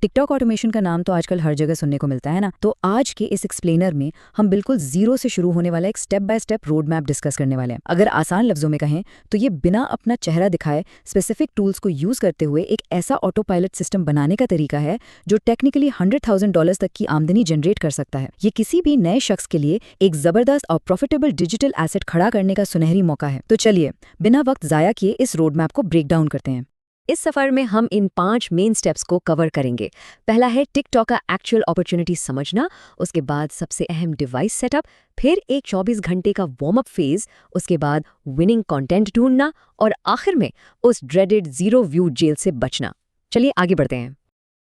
TikTok automation का नाम तो आजकल हर जगह सुनने को मिलता है ना। तो आज के इस एक्सप्लेनर में हम बिल्कुल जीरो से शुरू होने वाला एक step by step road map discuss करने वाले हैं। अगर आसान लफ्जों में कहें तो ये बिना अपना चेहरा दिखाए स्पेसिफिक टूल्स को यूज करते हुए एक ऐसा ऑटो पायलट सिस्टम बनाने का तरीका है जो टेक्निकली $100,000 तक की आमदनी जनरेट कर सकता है। ये किसी भी नए शख्स के लिए एक जबरदस्त और प्रॉफिटेबल डिजिटल एसेट खड़ा करने का सुनहरी मौका है। तो चलिए बिना वक्त जाया किए इस रोड मैप को ब्रेक डाउन करते हैं। इस सफर में हम इन 5 मेन स्टेप्स को कवर करेंगे। पहला है टिकटॉक का एक्चुअल अपॉर्चुनिटी समझना, उसके बाद सबसे अहम डिवाइस सेटअप, फिर एक 24 घंटे का वार्म अप फेज, उसके बाद विनिंग कंटेंट ढूंढना और आखिर में उस ड्रेडेड जीरो व्यू जेल से बचना। चलिए आगे बढ़ते हैं।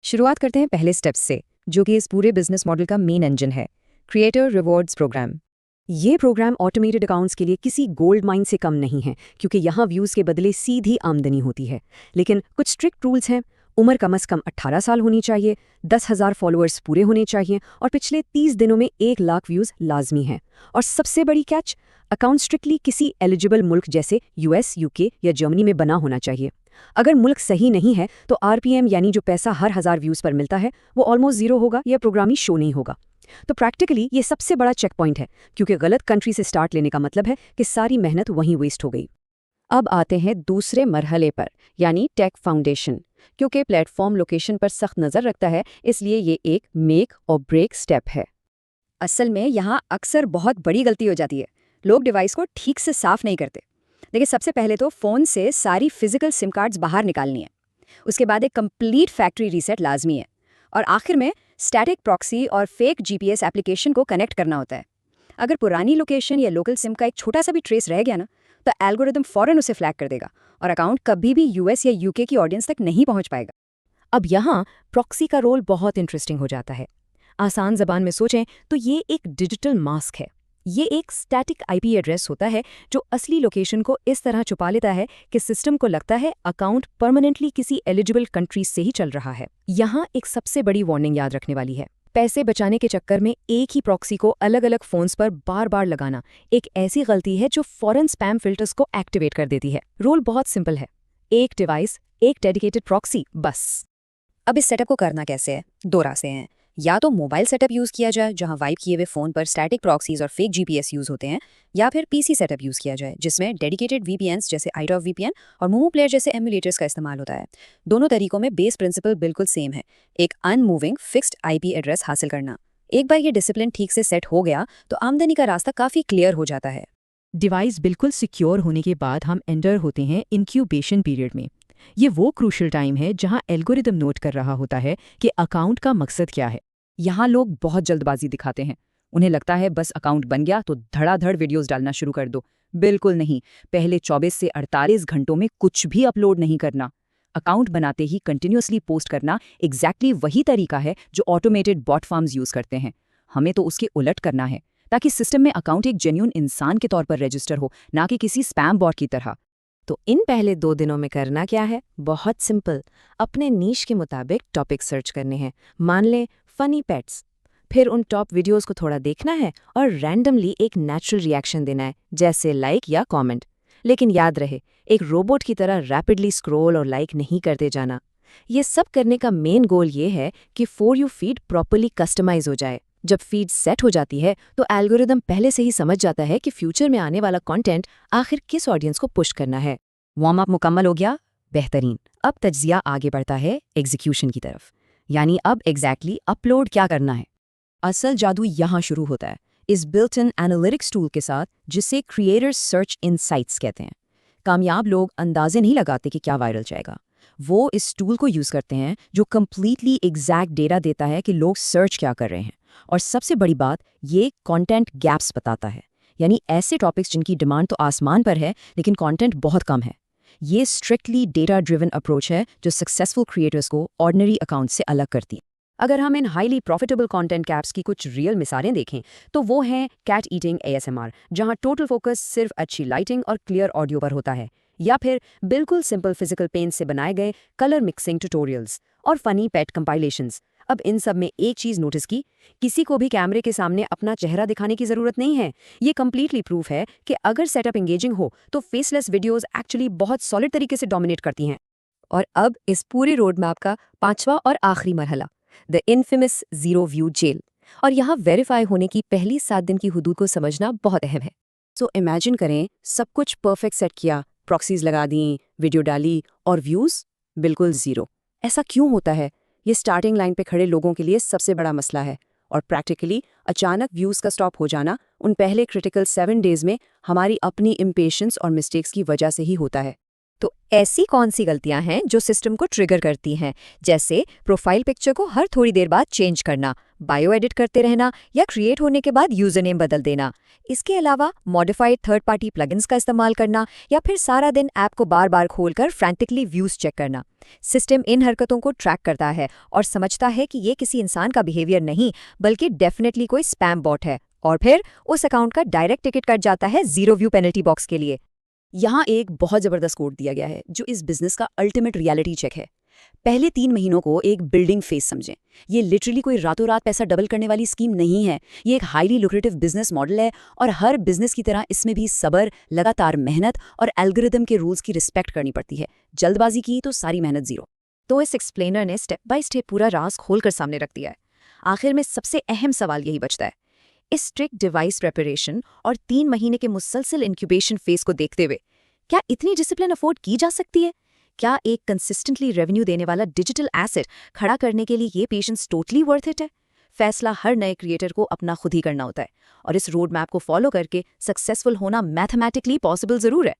शुरुआत करते हैं पहले स्टेप से, जो कि इस पूरे बिजनेस मॉडल का मेन इंजन है, क्रिएटर रिवॉर्ड्स प्रोग्राम। ये प्रोग्राम ऑटोमेटेड अकाउंट्स के लिए किसी गोल्ड माइन से कम नहीं है, क्योंकि यहाँ व्यूज़ के बदले सीधी आमदनी होती है। लेकिन कुछ स्ट्रिक्ट रूल्स हैं। उम्र कम से कम 18 साल होनी चाहिए, 10,000 फॉलोअर्स पूरे होने चाहिए और पिछले 30 दिनों में 1 लाख व्यूज़ लाजमी हैं। और सबसे बड़ी कैच, अकाउंट स्ट्रिक्टली किसी एलिजिबल मुल्क जैसे US, UK या जर्मनी में बना होना चाहिए। अगर मुल्क सही नहीं है तो RPM यानी जो पैसा हर 1000 व्यूज़ पर मिलता है वो ऑलमोस्ट जीरो होगा या प्रोग्राम ही शो नहीं होगा। तो प्रैक्टिकली ये सबसे बड़ा चेक पॉइंट है, क्योंकि गलत कंट्री से स्टार्ट लेने का मतलब है कि सारी मेहनत वहीं वेस्ट हो गई। अब आते हैं दूसरे मरहले पर, यानी टेक फाउंडेशन। क्योंकि प्लेटफॉर्म लोकेशन पर सख्त नज़र रखता है, इसलिए ये एक मेक और ब्रेक स्टेप है। असल में यहाँ अक्सर बहुत बड़ी गलती हो जाती है। लोग डिवाइस को ठीक से साफ नहीं करते। देखिए, सबसे पहले तो फ़ोन से सारी फिजिकल सिम कार्ड्स बाहर निकालनी है। उसके बाद एक कंप्लीट फैक्ट्री रीसेट लाजमी है। और आखिर में स्टैटिक प्रॉक्सी और फेक GPS एप्लीकेशन को कनेक्ट करना होता है। अगर पुरानी लोकेशन या लोकल सिम का एक छोटा सा भी ट्रेस रह गया ना, तो एल्गोरिदम फौरन उसे फ्लैग कर देगा और अकाउंट कभी भी US या UK की ऑडियंस तक नहीं पहुंच पाएगा। अब यहाँ प्रॉक्सी का रोल बहुत इंटरेस्टिंग हो जाता है। आसान ज़बान में सोचें तो ये एक डिजिटल मास्क है। ये एक स्टैटिक IP एड्रेस होता है जो असली लोकेशन को इस तरह छुपा लेता है कि सिस्टम को लगता है अकाउंट परमानेंटली किसी एलिजिबल कंट्री से ही चल रहा है। यहाँ एक सबसे बड़ी वार्निंग याद रखने वाली है। पैसे बचाने के चक्कर में एक ही प्रॉक्सी को अलग अलग फोन्स पर बार बार लगाना एक ऐसी गलती है जो फॉरेन स्पैम फिल्टर्स को एक्टिवेट कर देती है। रूल बहुत सिंपल है, एक डिवाइस, एक डेडिकेटेड प्रॉक्सी, बस। अब इस सेटअप को करना कैसे है? 2 रास्ते हैं। या तो मोबाइल सेटअप यूज़ किया जाए, जहां वाइप किए हुए फ़ोन पर स्टैटिक प्रॉक्सीज और फेक GPS यूज़ होते हैं, या फिर PC सेटअप यूज़ किया जाए, जिसमें डेडिकेटेड VPNs जैसे iTop VPN और मोमो प्लेयर जैसे एमुलेटर्स का इस्तेमाल होता है। दोनों तरीकों में बेस प्रिंसिपल बिल्कुल सेम है, एक अनमूविंग फिक्स्ड IP एड्रेस हासिल करना। एक बार ये डिसिप्लिन ठीक से सेट हो गया तो आमदनी का रास्ता काफ़ी क्लियर हो जाता है। डिवाइस बिल्कुल सिक्योर होने के बाद हम एंटर होते हैं इंक्यूबेशन पीरियड में। ये वो क्रूशल टाइम है जहां एल्गोरिदम नोट कर रहा होता है कि अकाउंट का मकसद क्या है। यहाँ लोग बहुत जल्दबाजी दिखाते हैं। उन्हें लगता है बस अकाउंट बन गया तो धड़ाधड़ वीडियोस डालना शुरू कर दो। बिल्कुल नहीं, पहले 24 से 48 घंटों में कुछ भी अपलोड नहीं करना। अकाउंट बनाते ही कंटिन्यूअसली पोस्ट करना एग्जैक्टली वही तरीका है जो ऑटोमेटेड बॉट फार्म्स यूज करते हैं। हमें तो उसके उलट करना है, ताकि सिस्टम में अकाउंट एक जेन्युइन इंसान के तौर पर रजिस्टर हो, ना कि किसी स्पैम बॉट की तरह। तो इन पहले 2 दिनों में करना क्या है? बहुत सिंपल, अपने नीश के मुताबिक टॉपिक सर्च करने हैं। मान लें फनी पेट्स। फिर उन टॉप वीडियोस को थोड़ा देखना है और रैंडमली एक नेचुरल रिएक्शन देना है, जैसे लाइक या कमेंट। लेकिन याद रहे, एक रोबोट की तरह रैपिडली स्क्रॉल और लाइक नहीं करते जाना। ये सब करने का मेन गोल ये है कि for you feed properly customize हो जाए। जब फीड सेट हो जाती है तो एल्गोरिदम पहले से ही समझ जाता है कि फ्यूचर में आने वाला कंटेंट आखिर किस ऑडियंस को पुश करना है। वार्म अप मुकम्मल हो गया? बेहतरीन। अब तज्जिया आगे बढ़ता है एग्जीक्यूशन की तरफ, यानी अब एग्जैक्टली अपलोड क्या करना है। असल जादू यहाँ शुरू होता है, इस बिल्ट इन एनालिटिक्स टूल के साथ, जिसे क्रिएटर सर्च इनसाइट्स कहते हैं। कामयाब लोग अंदाजे नहीं लगाते कि क्या वायरल जाएगा। वो इस टूल को यूज़ करते हैं जो कंप्लीटली एग्जैक्ट डेटा देता है कि लोग सर्च क्या कर रहे हैं। और सबसे बड़ी बात, ये कंटेंट गैप्स बताता है, यानी ऐसे टॉपिक्स जिनकी डिमांड तो आसमान पर है लेकिन कंटेंट बहुत कम है। ये स्ट्रिक्टली डेटा ड्रिवन अप्रोच है जो सक्सेसफुल क्रिएटर्स को ऑर्डिनरी अकाउंट से अलग करती है। अगर हम इन हाईली प्रॉफिटेबल कंटेंट गैप्स की कुछ रियल मिसालें देखें तो वो हैं कैट ईटिंग ASMR, जहां टोटल फोकस सिर्फ अच्छी लाइटिंग और क्लियर ऑडियो पर होता है, या फिर बिल्कुल सिंपल फिजिकल पेंट से बनाए गए कलर मिक्सिंग ट्यूटोरियल्स और फनी पेट कंपाइलेशंस। अब इन सब में एक चीज़ नोटिस की, किसी को भी कैमरे के सामने अपना चेहरा दिखाने की ज़रूरत नहीं है। ये कंप्लीटली प्रूफ है कि अगर सेटअप एंगेजिंग हो तो फेसलेस वीडियोस एक्चुअली बहुत सॉलिड तरीके से डोमिनेट करती हैं। और अब इस पूरे रोड मैप का 5वां और आखिरी मरहला, the infamous zero view jail. और यहाँ वेरीफाई होने की पहली 7 दिन की हुदूद को समझना बहुत अहम है। सो इमेजिन करें, सब कुछ परफेक्ट सेट किया, प्रॉक्सीज लगा दी, वीडियो डाली, और व्यूज़ बिल्कुल ज़ीरो। ऐसा क्यों होता है? ये स्टार्टिंग लाइन पे खड़े लोगों के लिए सबसे बड़ा मसला है, और प्रैक्टिकली अचानक व्यूज़ का स्टॉप हो जाना उन पहले क्रिटिकल 7 डेज़ में हमारी अपनी इम्पेशेंस और मिस्टेक्स की वजह से ही होता है। तो ऐसी कौन सी गलतियां हैं जो सिस्टम को ट्रिगर करती हैं, जैसे प्रोफाइल पिक्चर को हर थोड़ी देर बाद चेंज करना, बायो एडिट करते रहना या क्रिएट होने के बाद यूजर नेम बदल देना। इसके अलावा मॉडिफाइड थर्ड पार्टी प्लगइन्स का इस्तेमाल करना या फिर सारा दिन ऐप को बार बार खोलकर फ्रैंटिकली व्यूज चेक करना। सिस्टम इन हरकतों को ट्रैक करता है और समझता है कि ये किसी इंसान का बिहेवियर नहीं बल्कि डेफिनेटली कोई स्पैम बॉट है, और फिर उस अकाउंट का डायरेक्ट टिकट कट जाता है जीरो व्यू पेनल्टी बॉक्स के लिए। यहाँ एक बहुत ज़बरदस्त कोड दिया गया है जो इस बिजनेस का अल्टीमेट रियलिटी चेक है। पहले 3 महीनों को एक बिल्डिंग फेज समझें। ये लिटरली कोई रातों रात पैसा डबल करने वाली स्कीम नहीं है। ये एक हाईली लुक्रेटिव बिजनेस मॉडल है, और हर बिजनेस की तरह इसमें भी सब्र, लगातार मेहनत और एल्गोरिदम के रूल्स की रिस्पेक्ट करनी पड़ती है। जल्दबाजी की तो सारी मेहनत ज़ीरो। तो इस एक्सप्लेनर ने स्टेप बाय स्टेप पूरा राज खोलकर सामने रख दिया है। आखिर में सबसे अहम सवाल यही बचता है, इस स्ट्रिक्ट डिवाइस प्रिपरेशन और 3 महीने के मुसलसल इंक्यूबेशन फेज को देखते हुए क्या इतनी डिसिप्लिन अफोर्ड की जा सकती है? क्या एक कंसिस्टेंटली रेवेन्यू देने वाला डिजिटल एसेट खड़ा करने के लिए ये पेशेंस टोटली वर्थ इट है? फैसला हर नए क्रिएटर को अपना खुद ही करना होता है, और इस रोड मैप को फॉलो करके सक्सेसफुल होना मैथमेटिकली पॉसिबल जरूर है।